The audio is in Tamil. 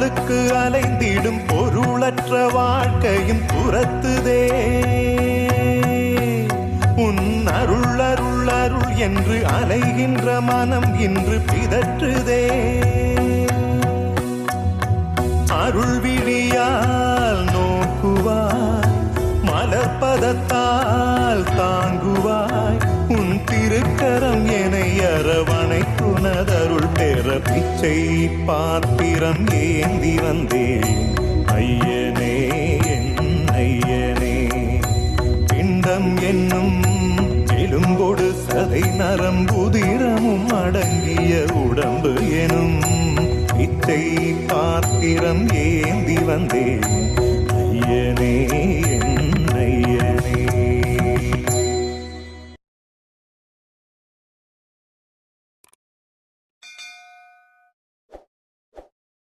பொருளுக்கு அலைந்திடும் பொருளற்ற வாழ்க்கையும் துரத்துதே. உன் அருள் அருள் அருள் என்று அலைகின்ற மனம் இன்று பிதற்றுதே. அருள் விழியால் நோக்குவாய், மலர்பதத்தால் தாங்குவாய். உன் திருக்கரம் என்னை அரவணைத்துனதருள் பெற பிச்சை பாத்திரம் ஏந்தி வந்தேன். ஐயனே என் ஐயனே, பிண்டம் என்னும் எலும்பொடு சதை நரம்புதிரமும் அடங்கிய உடம்பு எனும் பிச்சை பாத்திரம் ஏந்தி வந்தேன். ஐயனே என்